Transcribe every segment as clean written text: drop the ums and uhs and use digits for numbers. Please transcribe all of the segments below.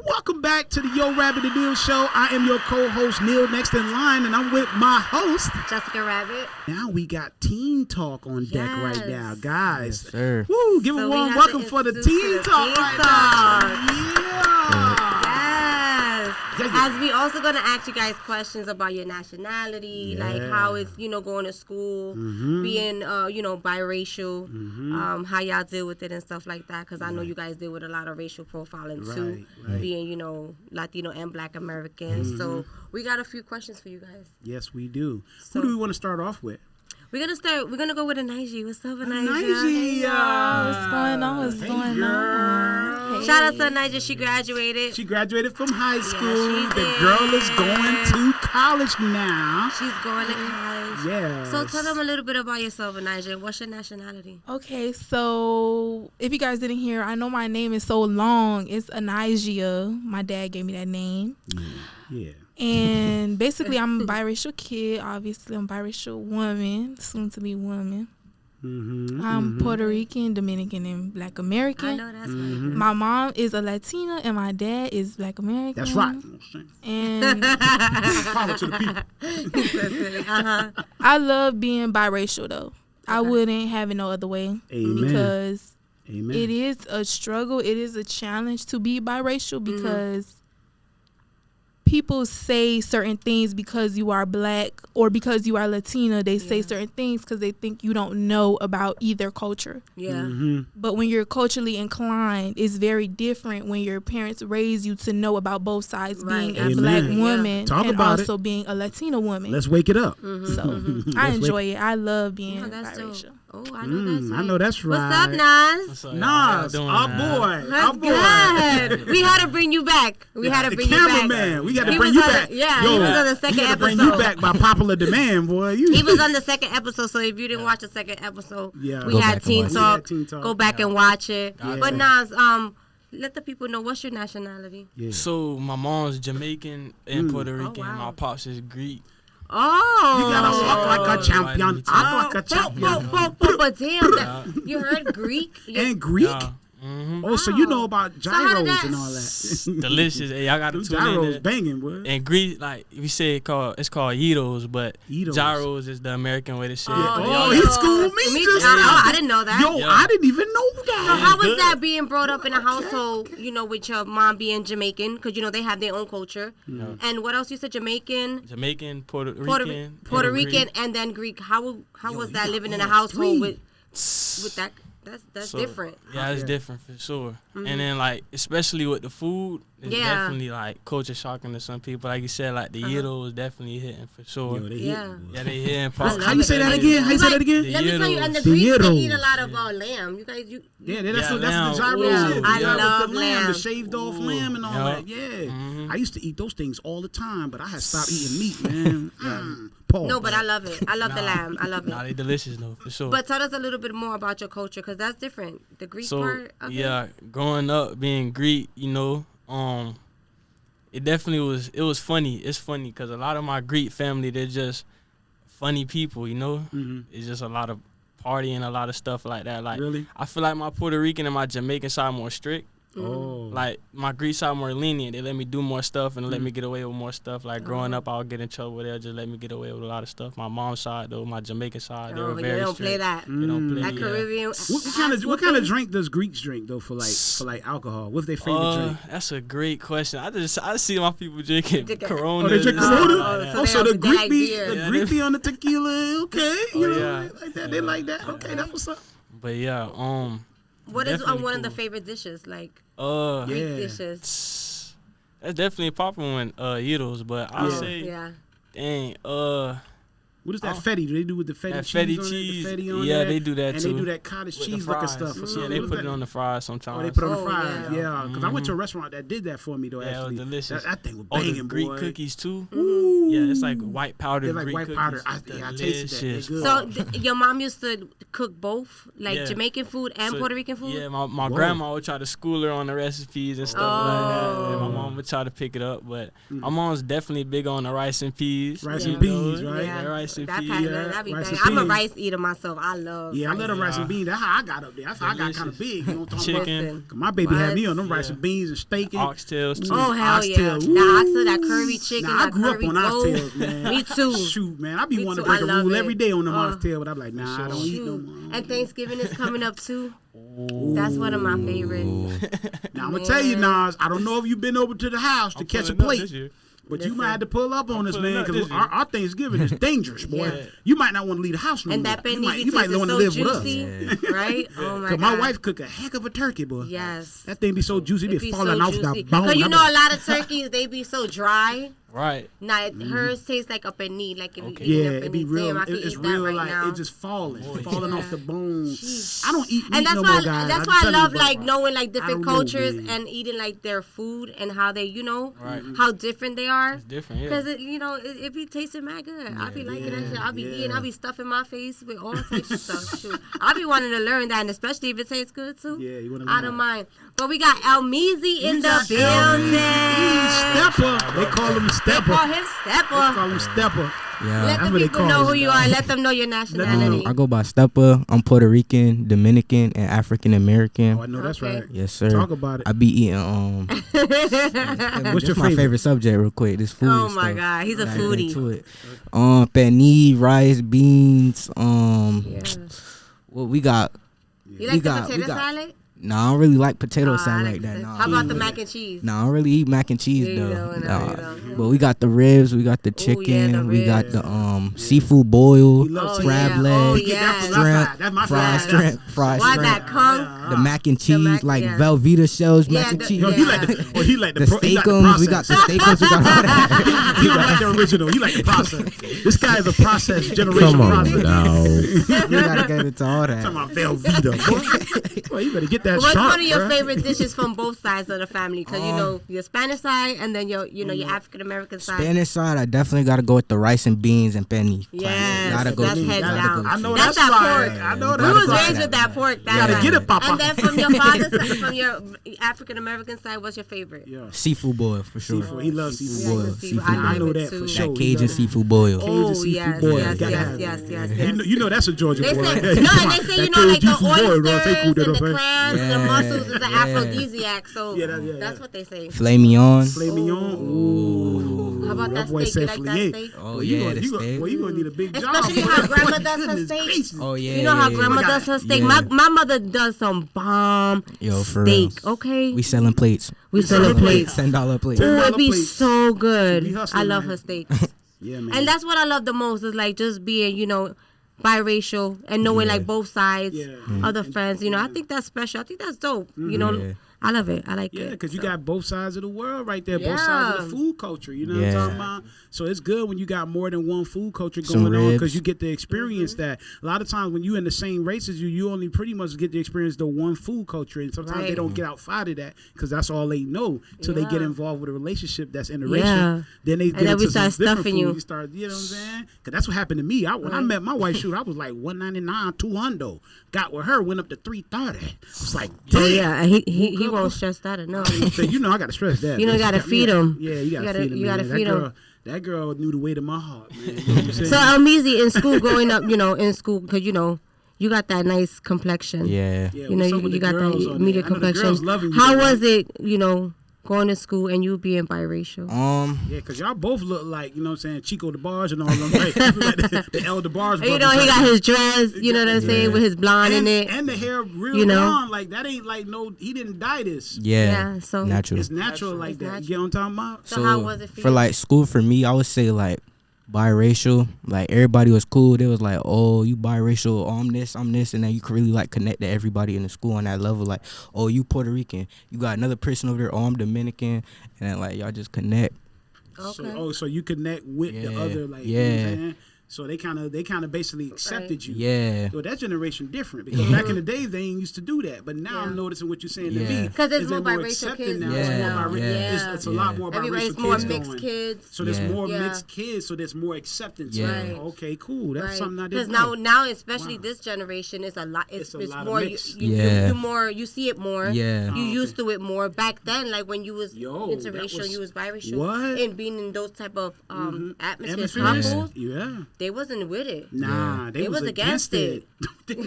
Welcome back to the Yo Rabbit and Neil Show. I am your co-host Neil, next in line, and I'm with my host Jessica Rabbit. Now we got Teen Talk on deck right now, guys. Yes, sir. Woo! Give a warm welcome for the Teen Talk right now. Yes. Yeah. As we also gonna ask you guys questions about your nationality, like how it's going to school, being biracial, how y'all deal with it and stuff like that. Because I know you guys deal with a lot of racial profiling too, being Latino and Black Americans. So we got a few questions for you guys. Yes, we do. So, who do we want to start off with? We're gonna go with Anaiji. What's up, Anaiji? Anaiji. What's going on? What's going on? Shout out to Anaiji. She graduated. She graduated from high school. she The did. girl is going to college now. She's going to college. Yeah. So tell them a little bit about yourself, Anaiji. What's your nationality? Okay, so if you guys didn't hear, I know my name is so long. It's Anaijia. My dad gave me that name. Yeah. And basically, I'm a biracial kid. Obviously, I'm a biracial woman, soon to be woman. I'm Puerto Rican, Dominican, and Black American. I know that's right. My mom is a Latina, and my dad is Black American. That's right. And Power to the people. I love being biracial, though. I wouldn't have it no other way. Amen. Because Amen. it is a struggle. It is a challenge to be biracial because people say certain things because you are Black or because you are Latina. They say certain things because they think you don't know about either culture. Yeah. But when you're culturally inclined, it's very different when your parents raise you to know about both sides, being a Amen. Black Yeah. woman Talk and about also being a Latina woman. Let's wake it up. So I enjoy it. I love being That's dope. biracial. Oh, I know that's right. I know that's right. What's up, Nas? What's up, Nas, y'all? our How y'all doing, boy. Our boy. Good. We had to bring you back. We had to The bring you back. cameraman. We got to He bring was you on back. he was on the second we gotta episode. bring you back by popular demand, boy. He was on the second episode, so if you didn't watch the second episode, Yeah. we Go had back and Teen watch it. Talk. Yeah, Teen Talk. Go back and watch it. Yeah. But Nas, let the people know what's your nationality. Yeah. So my mom's Jamaican and Puerto Rican. wow. My pops is Greek. Oh. You gotta walk like a champion. me too. Act like a champion. But damn, you heard Greek? And Greek. Yeah. Oh, so you know about how did gyros that- and all that. Delicious. Hey, I got to Them tune in. gyros there. banging, boy. And Greek, like we say, it's called Yitos, but Yitos. gyros is the American way to say it. Oh, yeah. he schooled me just Oh, now. I didn't know that. Yo, Yeah. I didn't even know So that. how was that being brought up in a household, with your mom being Jamaican? Because, they have their own culture. And what else you said? Jamaican, Jamaican, Puerto Puerto Rican, Rican, and then Greek. How was that living in a household with that? That's So, different. Yeah, it's different for sure. And then especially with the food, it's Yeah. definitely culture shocking to some people. Like you said, the Yitos is definitely hitting for sure. Yo, they hit, Yeah. boy. Yeah, they hitting. How you say that again? How you say that again? Let me tell you, and the The Greeks, they Yitos. eat a lot of lamb. You guys, Yeah, that's Yeah, what the lamb. gyros Yeah. is. I Yeah, love the lamb, lamb. the shaved off lamb and all Yeah. that. Yeah. I used to eat those things all the time, but I had stopped eating meat, man. Paul. no, but I love it. I love the lamb. I love it. Nah, they delicious though, for sure. But tell us a little bit more about your culture, because that's different. The Greek part of it. yeah, growing up being Greek, it definitely was funny. It's funny because a lot of my Greek family, they're just funny people, It's just a lot of partying, a lot of stuff like that. Like, Really? I feel like my Puerto Rican and my Jamaican side more strict. Oh. Like, my Greek side more lenient. They let me do more stuff and let me get away with more stuff. Like, growing up, I would get in trouble. They'll just let me get away with a lot of stuff. My mom's side, though, my Jamaican side, they were Oh, very you don't strict. play that. They don't play That Caribbean. What kind of drink does Greeks drink though for alcohol? What's their favorite drink? That's a great question. I see my people drinking Corona. Oh, they drink and stuff Corona? like that. So So they the like Greek be beer. the Greek be on the tequila. Okay, yeah. they like that. They like that. Okay, that's what's up. But yeah, What is definitely one of the cool. favorite dishes? Like yeah, Greek Yeah. dishes. that's definitely popular in Yitos. But I'll Yeah. say, Yeah. dang, What is that fetty? Do they do with the fetty that cheese fetty on cheese. it? The fetty on Yeah, there? they do that and too. they do that cottage With the cheese looking fries. stuff or Yeah, something. they What is put it that? on the fries sometimes. Oh, they put it on the Oh, fries. Yeah, because I went to a Mhm. restaurant that did that for me though. Yeah, it was Actually, delicious. That thing was Oh, banging, the Greek boy. cookies too. Ooh, Yeah, it's like white powder. They're like Greek white cookies. powder. I tasted that. They're Delicious. good. So your mom used to cook both, like Yeah. Jamaican food and So, Puerto Rican food? Yeah, my Whoa. grandma would try to school her on the recipes and stuff like that. And my mom would try to pick it up. But my mom's definitely big on the rice and peas. Rice Yeah. and peas, right? Yeah, rice and That peas. kind Yeah, that be rice thing. and I'm a peas. rice eater myself. I love Yeah, I love them rice and Yeah. beans. That's how I got up there. That's how I got kind of Delicious. big. You know what I'm talking Chicken. about? 'Cause my baby had me on them rice Yeah. and beans and steak. Oxtails too. Oh, hell yeah. Oxtail. The Ooh. oxtail, that curry chicken, Nah, I that grew up curry on goat. oxtails, man. Me too. Shoot, man. I be Me wanting too. to break I a love rule it. every day on them oxtail, but I'm like, nah, I don't eat no Shoot. more. And Thanksgiving is coming up too. That's one of my favorites. Now, I'm going to tell you, Nas, I don't know if you've been over to the house to catch a plate. But you might have to pull up on us, pulling man, up because this year. our Thanksgiving is dangerous, boy. Yeah. You might not want to leave the house no And more. that You might panini want to so live with us. juicy, right? Oh my Because god. my wife cook a heck of a turkey, boy. Yes. That thing be so juicy, it be falling off the bone. Because you know a lot of turkeys, they be so dry. Right. Now hers tastes like a panini, like if Okay. you eat Yeah, a it be panini. real. Damn, I can It's eat real that right like now. it just falling Yeah. off the bones. Jeez. I don't eat meat And that's no why more, guys. that's I'm why I telling you, love but like knowing like different don't know, cultures man. and eating like their food and how they, you know, Right. how different they are. It's different, yeah. Because it be tasting mad good. I be liking that shit. I be eating. I be stuffing my face with all types of stuff. Shoot. I be wanting to learn that, and especially if it tastes good too. Yeah, you wanna I learn. don't mind. But we got El Meezy in You the got building. Stepper. They call him They Stepper. call him They Stepper. call him Stepper. Yeah. Let That's the what they people call know us, who you dog. are. Let them know your nationality. I go by Stepper. I'm Puerto Rican, Dominican, and African American. Oh, I know that's Okay. right. Yes, sir. Talk about it. I be eating What's your my favorite? favorite subject real quick. This food. Oh and my stuff. God, he's a Gotta get foodie. into it. Panini, rice, beans. Yeah. What we got? You like the we potato got- salad? Nah, I don't really like potato Oh, I salad like like that. potato- Nah, How about the mac and cheese? Nah, I don't really eat mac and cheese Yeah, you though. don't, no, Nah. you don't. But we got the ribs, we got the Oh, yeah, chicken, the we got ribs. the seafood boil, He loves crab yeah. leg, Oh, Get that yes. from my shrimp, side. That's my fried side. shrimp, fried Why shrimp. that come? The mac and cheese, mac- like yeah. Velveeta shells, Yeah, mac and the- cheese. Yo, yeah. he like the, oh, he like the, The pro, he like the steakums, we got process. the steakums, we got all that. He don't like the original. He like the process. This guy is a process, generation Come on process. now. We gotta get into all Talking that. about Velveeta, boy. Boy, you better get that What's sharp, one of your bruh. favorite dishes from both sides of the family? Because you know your Spanish side and then your African American side. Spanish side, I definitely gotta go with the rice and beans and penny. Yes, gotta go that's to. heads Gotta down. go I to. know That's that's that fire. pork. I know We that's was fire. raised with that pork. That Gotta side. get it, Papa. And then from your father's side, from your African American side, what's your favorite? Yeah. Seafood boil for sure. Seafood. He loves Seafood seafood. boil. Yeah, Seafood I boil. I know love it that for too. sure. That Cajun seafood boil. Oh seafood yes, boil. yes, Gotta yes, have yes, it. yes, You yes. know, you know that's a Georgia They boy. say, right no, there. and they say, you know, like the Cajun seafood boil, bro. Take oysters food, and the right? crabs and the Yeah, mussels is an yeah. aphrodisiac. So Yeah, that's what they say. Filet mignon. Filet mignon. Ooh. How about that boy steak? You said like that filet. steak? Oh Boy, yeah, gonna, the steak. Well, you gonna need a big job. Especially boy. how grandma Boy, does her goodness steak. gracious. Oh yeah. You know how yeah, grandma yeah. does her steak? Yeah. My mother does some bomb Yo, for real. steak, okay? We selling plates. We selling plates. $10 plates. Ooh, it be plates. so We good. hustling, I love man. her steak. Yeah, man. And that's what I love the most is like just being, you know, biracial and knowing like both sides, Yeah. other friends. You know, I think that's special. I think that's dope. You know, Yeah. I love it. I like Yeah, it. because you So- got both sides of the world right there, both sides of the Yeah. food culture. You know what Yeah. I'm talking about? So it's good when you got more than one food culture Some going on ribs. because you get to experience that. A lot of times when you in the same race as you only pretty much get to experience the one food culture, and sometimes they Right. don't get outside of that because that's all they know till they get Yeah. involved with a relationship that's interracial. Yeah. Then they get then we into some start different stuffing food. you. You start, you know what I'm saying? Because that's what happened to me. When I met my wife, shoot, I was like 199, 200. Got with her, went up to 330. It's like, damn. Oh yeah, and he Woke up- won't stress that enough. So, you know, I gotta stress that. You know, man. you gotta She got me feed up. 'em. Yeah, you gotta You gotta- feed him. you gotta man. feed 'em. That girl knew the weight of my heart, man. You know what I'm saying? So Elmeezy in school, growing up, you know, in school, because you know, you got that nice complexion. Yeah. Yeah, You know, what's up with you the got girls that on media there? I know the girls complexion. loving you, How though, was right? it, you know, going to school and you being biracial? Yeah, because y'all both look like, you know what I'm saying, Chico DeBarge and all them. Like, the El DeBarge And you brothers. know, he like got that. his dress, you know what I'm saying, with his blonde in it. And the hair real You know? blonde. Like, that ain't like he didn't dye this. Yeah. Yeah, so- natural. It's natural like that. You get what I'm talking about? So how was it for for you? like school for me, I would say like biracial. Like everybody was cool. They was like, oh, you biracial, oh, I'm this, and then you could really like connect to everybody in the school on that level. Like, oh, you Puerto Rican, you got another person over there, oh, I'm Dominican, and then like y'all just connect. Okay. So you connect with the Yeah, other, like, yeah. you know what I'm saying? So they kind of basically accepted you. Yeah. So that generation different because back in the day they ain't used to do that. But now I'm noticing what you're saying to me. Because there's is more they're biracial kids now. Yeah. It's a lot more biracial Everybody's kids more going. mixed kids. So there's more mixed kids. So there's more acceptance. Yeah. Right. Okay, cool. That's something I didn't know. know. Because now, especially this generation, is a lot. It's a lot more. of mix. You see it more. Yeah. You used to it more back then. Like when you was interracial, you was biracial, and being in those type of atmospheres, couples, they wasn't with it. Nah, they was against it. Girl, they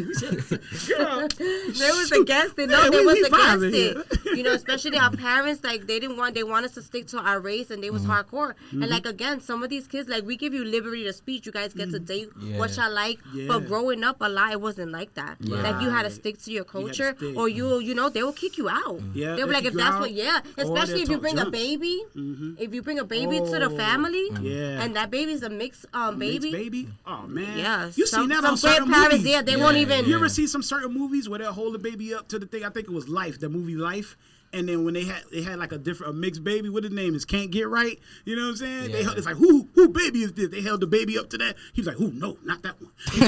was against it. No, they was against it. You know, especially our parents, like they want us to stick to our race, and they was hardcore. And like again, some of these kids, like we give you liberty of speech. You guys get to date what y'all like, but growing up a lot, it wasn't like that. Like you had to stick to your culture, or you know, they will kick you out. Yeah, they'll be like, if that's what, especially if you bring a baby, if you bring a baby to the family, and that baby's a mixed baby. Oh man, yeah, you seen that on some certain parents, movies. they won't even. You ever see some certain movies where they'll hold the baby up to the thing? I think it was Life, the movie Life. And then when they had like a mixed baby, what his name is, Can't Get Right. You know what I'm saying? Yeah. It's like who baby is this? They held the baby up to that. He was like, who? No, not that one. He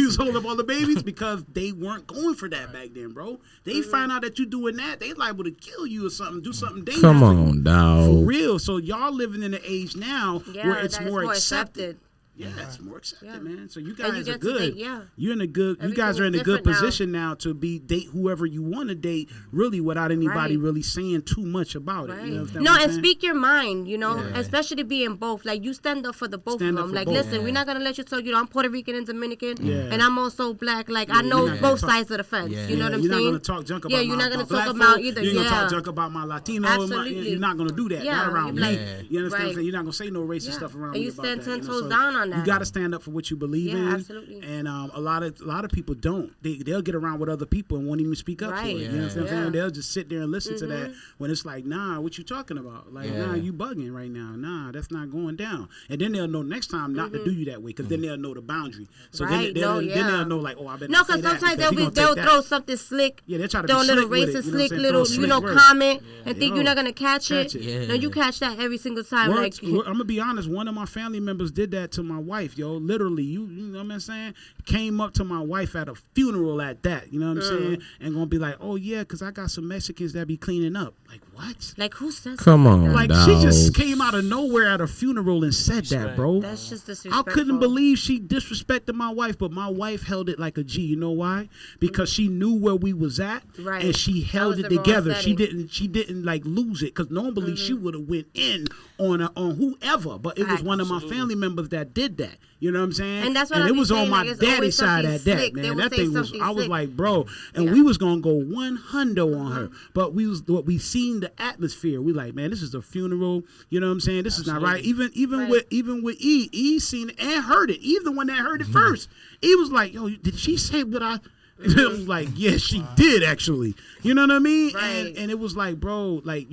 was holding up all the babies because they weren't going for that back then, bro. They find out that you doing that, they liable to kill you or something, do something dangerous. Come on, dog. For real. So y'all living in an age now where it's more accepted. Yeah, it's more accepted, man. So you guys are good. You're in a good. You guys are in a good position now to date whoever you want to date, really, without anybody really saying too much about it. You know and speak your mind. You know, especially being both. Like you stand up for the both of them. Like, listen, we're not gonna let you talk. You know, I'm Puerto Rican and Dominican, and I'm also black. Like I know both sides of the fence. You know what I'm saying? You're not gonna talk junk about. You're not gonna talk about about either. You're gonna talk junk about my Latino. Absolutely. You're not gonna do that. Not around me. You understand what I'm saying? You're not gonna say no racist stuff around me. And you stand 10 toes down on that. You gotta stand up for what you believe in. Absolutely. And a lot of people don't. They'll get around with other people and won't even speak up for it. You know what I'm saying? They'll just sit there and listen to that when it's like, nah, what you talking about? Like, nah, you bugging right now. Nah, that's not going down. And then they'll know next time not to do you that way because then they'll know the boundary. So then they'll know like, oh, I better not say that sometimes they'll throw something slick. Yeah, they'll try to throw a little racist slick little comment and think you're not gonna catch it. No, you catch that every single time. I'm gonna be honest. One of my family members did that to my wife, yo. Literally, you know what I'm saying? Came up to my wife at a funeral at that, you know what I'm saying? And gonna be like, oh yeah, because I got some Mexicans that be cleaning up. Like, what? Like, who says Come on, like, dog. she just came out of nowhere at a funeral and said that, bro. That's just disrespectful. I couldn't believe she disrespected my wife, but my wife held it like a G. You know why? Because she knew where we was at, and she held it together. She didn't like lose it, because normally she would have went in on whoever, but it was one of my family members that did that. You know what I'm saying? And that's what it was on my daddy's side at that, man. That thing was, I was like, bro, and we was gonna go 100 on her, but we seen the atmosphere. We like, man, this is a funeral. You know what I'm saying? This is not right. Even with E seen it and heard it. Even the one that heard it first, E was like, yo, did she say what I? It was like, yeah, she did actually. You know what I mean? Right. And it was like, bro, like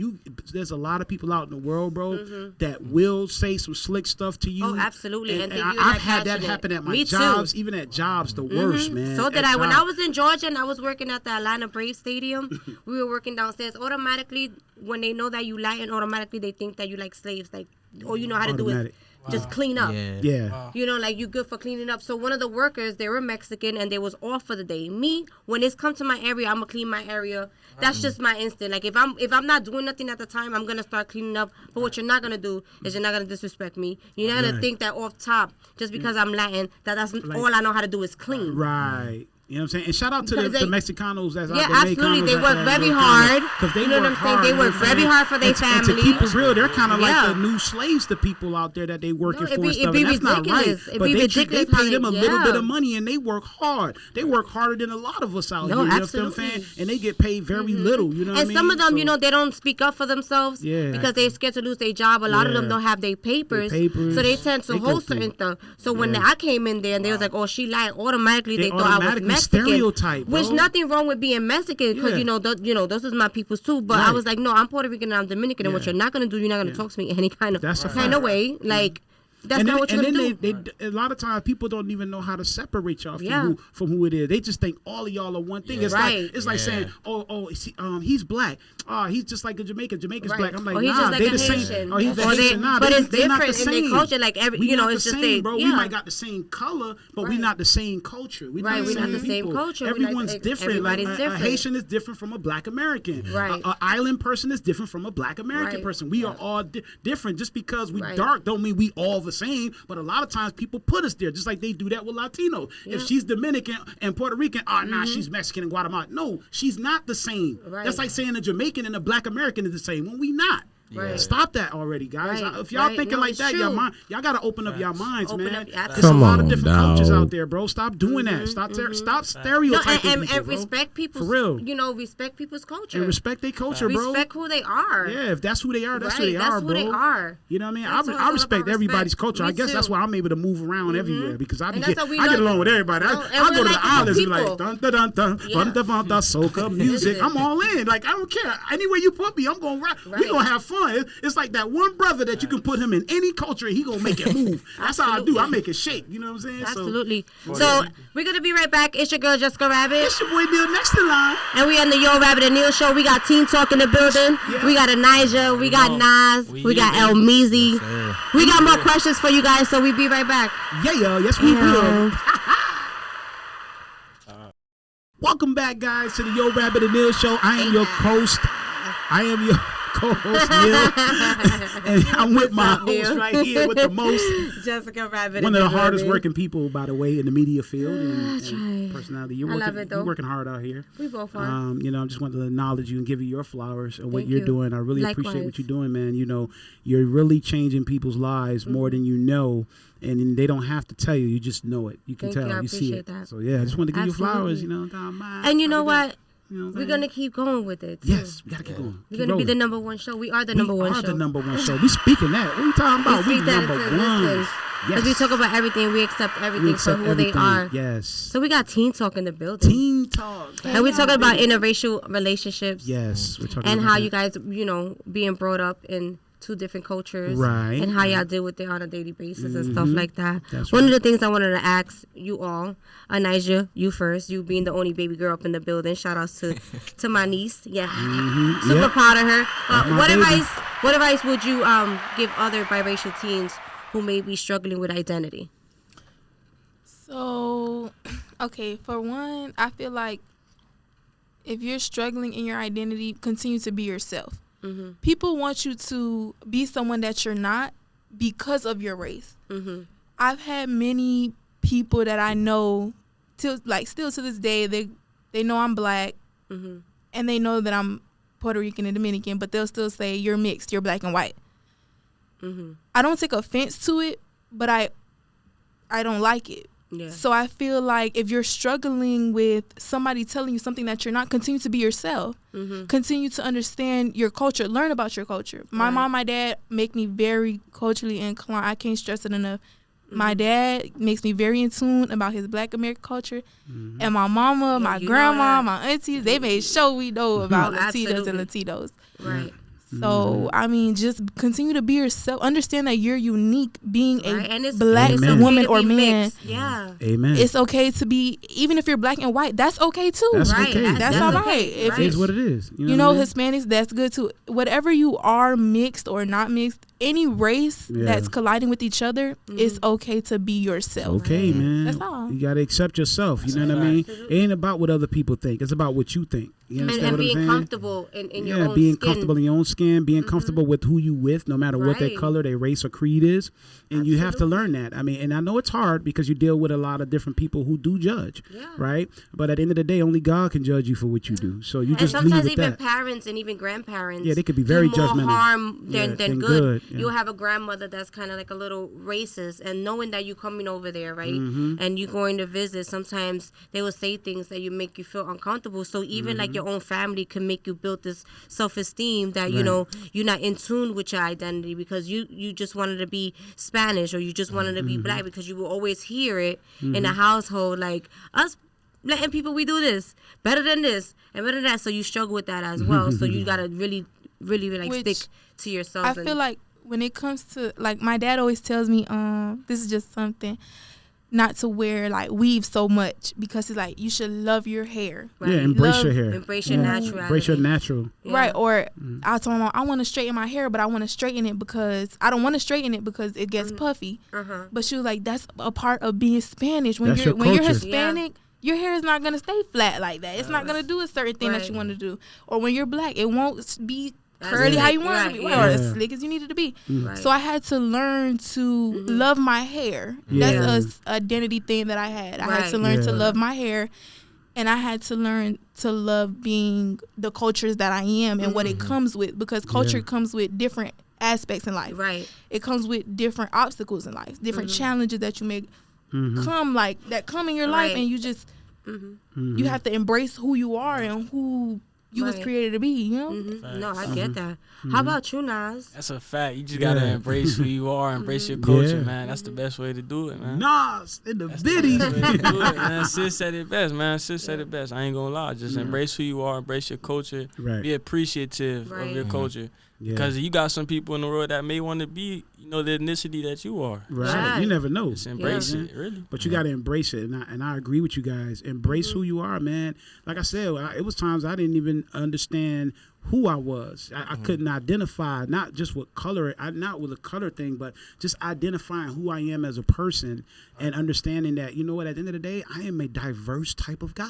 there's a lot of people out in the world, bro, that will say some slick stuff to you. Oh, absolutely. And I've had that happen at my jobs, even at jobs, the worst, man. So did I. When I was in Georgia and I was working at the Atlanta Braves Stadium, we were working downstairs. Automatically, when they know that you Latin, automatically they think that you like slaves, like all you know how to do is just clean up. Yeah. You know, like you good for cleaning up. So one of the workers, they were Mexican and they was off for the day. Me, when it's come to my area, I'm gonna clean my area. That's just my instinct. Like if I'm not doing nothing at the time, I'm gonna start cleaning up. But what you're not gonna do is you're not gonna disrespect me. You're not gonna think that off top, just because I'm Latin, that's like, all I know how to do is clean. Right. You know what I'm saying? And shout out to the Mexicanos that's out there. Yeah, absolutely. They work very hard. They, you know what I'm saying? They work very hard for their family. And to keep it real, they're kind of like the new slaves to people out there that they working for and stuff. And that's not right. But they pay them a little bit of money and they work hard. They work harder than a lot of us out here. You know what I'm saying? And they get paid very little. You know what I mean? And some of them, you know, they don't speak up for themselves because they're scared to lose their job. A lot of them don't have their papers. So they tend to hold certain stuff. So when I came in there and they was like, oh, she lied, automatically they thought I was Mexican. Stereotype. Which nothing wrong with being Mexican because you know those is my peoples too. But I was like, no, I'm Puerto Rican and I'm Dominican, and what you're not gonna do, you're not gonna talk to me any kind of way. Like That's not what you're going to do. A lot of times people don't even know how to separate y'all from who it is. They just think all of y'all are one thing. It's like saying, he's black. He's just like a Jamaican. Jamaican's black. I'm like, nah, they the same. He's a Haitian. Nah, but it's they not the different in their culture. Like it's just same, bro. We might got the same color, but we not the same culture. We not the same culture. Everyone's different. Like a Haitian is different from a black American. Right. An island person is different from a black American person. We are all different. Just because we dark don't mean we all the same. But a lot of times people put us there, just like they do that with Latinos. Yeah. If she's Dominican and Puerto Rican, she's Mexican and Guatemala. No, she's not the same. Right. That's like saying a Jamaican and a black American is the same when we not. Right. Stop that already, guys. If y'all thinking like that, y'all got to open up your minds, man. There's a lot of different cultures out there, bro. Stop doing that. Stop stereotyping people, and respect people's, for real. Respect people's culture. And respect their culture, bro. Respect who they are. Yeah, if that's who they are, that's who they are, bro. That's who they are. You know what I mean? I respect everybody's culture. I guess that's why I'm able to move around everywhere, because I get along with everybody. I go to the islands and be like, dun dun dun dun, dun dun dun, soca music. I'm all in. Like, I don't care. Anywhere you put me, I'm going to rock. We going to have fun. It's like that one brother that you can put him in any culture and he gonna make it move. That's how I do. I make it shake. You know what I'm saying? Absolutely. So we're gonna be right back. It's your girl Jessica Rabbit. It's your boy Neil next in line. And we on the Yo Rabbit and Neil show. We got Teen Talk in the building. Yeah. We got Anijah. We got Nas. We got El Meezy. We got more questions for you guys. So we be right back. Yeah. Yes, we will. Welcome back, guys, to the Yo Rabbit and Neil show. I am your host. I am your co-host Neil, and I'm with my host right here with the most, Jessica Rabbit. One of the hardest working people, by the way, in the media field and personality. You're working hard out here. We both are. I just wanted to acknowledge you and give you your flowers and what you're doing. I really appreciate what you're doing, man. You're really changing people's lives more than you know. And they don't have to tell you; you just know it. You can tell. You see it. That. So I just wanted to give you flowers. And you know what? We're going to keep going with it, too. Yes, we got to keep going. We're going to be the number one show. We are the number one show. We are the number one show. We speaking that. What are you talking about? We number one. Because we talk about everything. We accept everything for who they are. Yes. So we got Teen Talk in the building. Teen Talk. And we're talking about interracial relationships. Yes. We're talking and about how you guys, being brought up in two different cultures, right? And how y'all deal with it on a daily basis and stuff like that. One of the things I wanted to ask you all, Anijah, you first, you being the only baby girl up in the building. Shout outs to my niece, super proud of her. What advice would you give other biracial teens who may be struggling with identity? So, okay, for one, I feel like if you're struggling in your identity, continue to be yourself. Mm-hmm. People want you to be someone that you're not because of your race. Mm-hmm. I've had many people that I know, still to this day, they know I'm black, and they know that I'm Puerto Rican and Dominican, but they'll still say, you're mixed, you're black and white. Mm-hmm. I don't take offense to it, but I don't like it. Yeah. So I feel like if you're struggling with somebody telling you something that you're not, continue to be yourself. Mm-hmm. Continue to understand your culture. Learn about your culture. My mom, my dad make me very culturally inclined. I can't stress it enough. Mm-hmm. My dad makes me very in tune about his black American culture. Mm-hmm. And my mama, my grandma, my aunties, they made sure we know about Latinos and Latinos. Right. So, I mean, just continue to be yourself. Understand that you're unique being a black woman or man. Mixed. Yeah. Amen. It's okay to be, even if you're black and white, that's okay too. That's okay. That's all right. Okay. If it is what it is. You know Hispanics, that's good too. Whatever you are, mixed or not mixed, any race that's colliding with each other, it's okay to be yourself. Okay, man. That's all. You got to accept yourself. You know what I mean? It ain't about what other people think. It's about what you think. You and being comfortable in your own skin. Being comfortable in your own skin, being comfortable with who you with, no matter what their color, their race or creed is. And you have to learn that. I mean, and I know it's hard because you deal with a lot of different people who do judge, right? But at the end of the day, only God can judge you for what you do. So you just leave with that. And sometimes even parents and even grandparents, they could be very judgmental. More harm than good. Yeah. You'll have a grandmother that's kind of like a little racist, and knowing that you're coming over there, right, and you're going to visit, sometimes they will say things that you make you feel uncomfortable. So even like your own family can make you build this self-esteem that you know you're not in tune with your identity because you just wanted to be Spanish or you just wanted to be black because you will always hear it in the household, like us letting people, we do this better than this and better than that, so you struggle with that as well. So you gotta really like stick to yourself. I feel like when it comes to, like, my dad always tells me, this is just something, not to wear like weave so much, because he's like, you should love your hair. Right? Yeah, embrace your hair. Embrace your natural. Embrace your natural. Yeah. Right. Or I told him, I want to straighten my hair, but I want to straighten it because I don't want to straighten it because it gets puffy. But she was like, that's a part of being Spanish. When you're Hispanic, your hair is not gonna stay flat like that. It's not gonna do a certain thing that you want to do. Or when you're black, it won't be curly how you want it to be, or as slick as you need it to be. So I had to learn to love my hair. That's a identity thing that I had. I had to learn to love my hair, and I had to learn to love being the cultures that I am and what it comes with, because culture comes with different aspects in life. Right. It comes with different obstacles in life, different challenges that you may come in your life, and you just you have to embrace who you are and who you was created to be, you know? No, I get that. How about you, Nas? That's a fact. You just gotta embrace who you are, embrace your culture, man. That's the best way to do it, man. Nas in the biddy. Sis said it best, man. Sis said it best. I ain't gonna lie. Just embrace who you are, embrace your culture. Be appreciative of your culture. Because you got some people in the world that may want to be, the ethnicity that you are. Right. You never know. Just embrace it, really. But you got to embrace it. And I agree with you guys. Embrace who you are, man. Like I said, it was times I didn't even understand who I was. I couldn't identify, not just with color, not with a color thing, but just identifying who I am as a person and understanding that, you know what, at the end of the day, I am a diverse type of guy.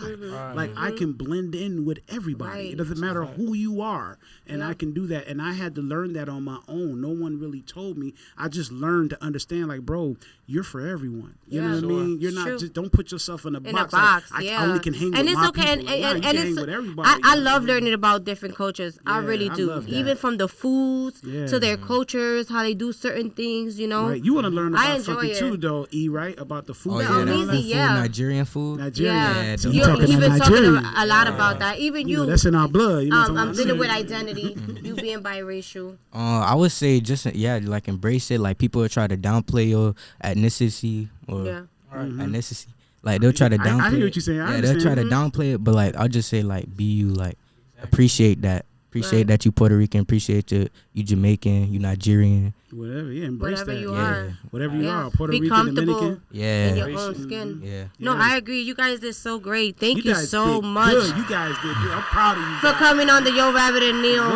Like, I can blend in with everybody. It doesn't matter who you are. And I can do that. And I had to learn that on my own. No one really told me. I just learned to understand, like, bro, you're for everyone. You know what I mean? You're not just, don't put yourself in a box. Like, I only can hang with my people. And it's okay. I love learning about different cultures. I really do. Even from the foods to their cultures, how they do certain things, Right. You want to learn about something too, though, E, right? About the food. Nigerian food. Yeah. You're even talking a lot about that. Even you. That's in our blood. I'm dealing with identity. You being biracial. I would say just, like embrace it. Like people will try to downplay your ethnicity or ethnicity. Like they'll try to downplay I hear what you're saying. They'll try to downplay it, but like I'll just say like be you, like appreciate that. Appreciate that you Puerto Rican. Appreciate you Jamaican. You Nigerian. Whatever, embrace whatever that. You are. Whatever you are. Puerto Be Rican, Dominican. in your own skin. No, I agree. You guys did so great. Thank you so much. Good. You guys did good. I'm proud of you for coming on the Yo Rabbit and Neil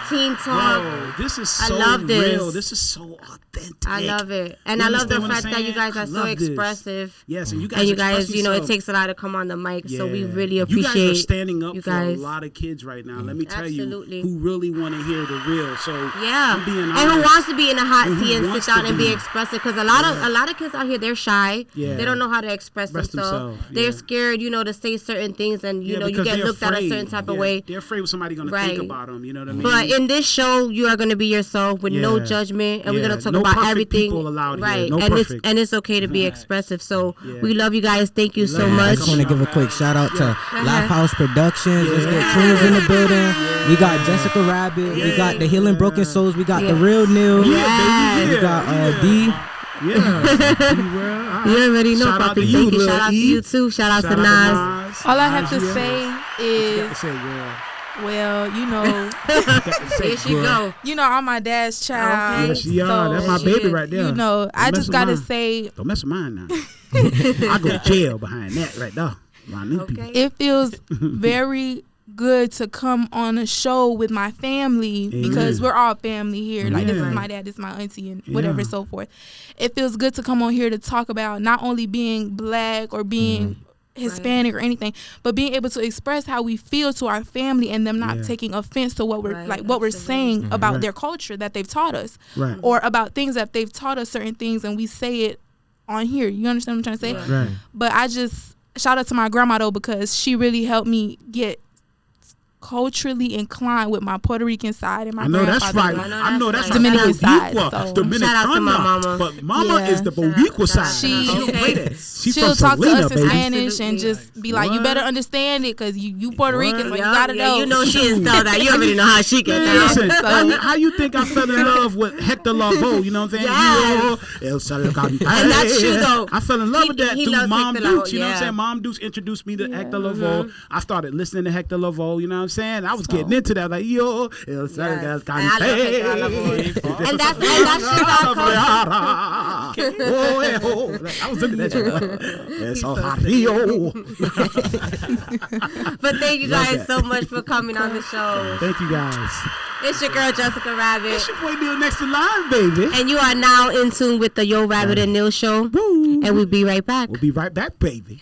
Team Talk. Bro, this is so real. This is so authentic. I love it. And I love the fact that you guys are so expressive. Yes, and you guys, it takes a lot to come on the mic, so we really appreciate you guys are standing up for a lot of kids right now. Let me tell you, who really want to hear the real. So I'm being honest. And who wants to be in the hot seat and sit down and be expressive, because a lot of kids out here, they're shy. They don't know how to express themselves. They're scared, to say certain things, and you get looked at a certain type of way. They're afraid what somebody's gonna think about them. You know what I mean? But in this show, you are gonna be yourself with no judgment, and we're gonna talk about everything. Right, and it's okay to be expressive. So we love you guys. Thank you so much. I just want to give a quick shout out to Lifehouse Productions. Let's get tunes in the building. We got Jessica Rabbit. We got the Healing Broken Souls. We got the Real Neil. We got D. You already know about the thank you. Shout out to you too. Shout out to Nas. All I have to say is, well, here she go. I'm my dad's child. Yes, you are. That's my baby right there. I just gotta say, don't mess with mine now. I go to jail behind that right there. It feels very good to come on a show with my family, because we're all family here. Like, this is my dad, this is my auntie, and whatever and so forth. It feels good to come on here to talk about not only being black or being Hispanic or anything, but being able to express how we feel to our family, and them not taking offense to what we're saying about their culture that they've taught us, or about things that they've taught us, certain things, and we say it on here. You understand what I'm trying to say? Right. But I just shout out to my grandma though, because she really helped me get culturally inclined with my Puerto Rican side and my I know that's Dominican side. Dominicana, shout out to my mama. But mama is the Boricua side. She'll talk to us in Spanish and just be like, you better understand it, because you Puerto Rican, so you gotta know. You know she is still that. You already know how she gets down. Listen, how you think I fell in love with Hector Lavoe? You know what I'm saying? And that's true though. I fell in love with that through Mom Dukes. You know what I'm saying? Mom Dukes introduced me to Hector Lavoe. I started listening to Hector Lavoe. You know what I'm saying? I was getting into that, like, yo, and that's shit our culture. I was into that shit. It's so hot, yo. But thank you guys so much for coming on the show. Thank you guys. It's your girl Jessica Rabbit. It's your boy Neil next in line, baby. And you are now in tune with the Yo Rabbit and Neil show. Woo. And we'll be right back. We'll be right back, baby.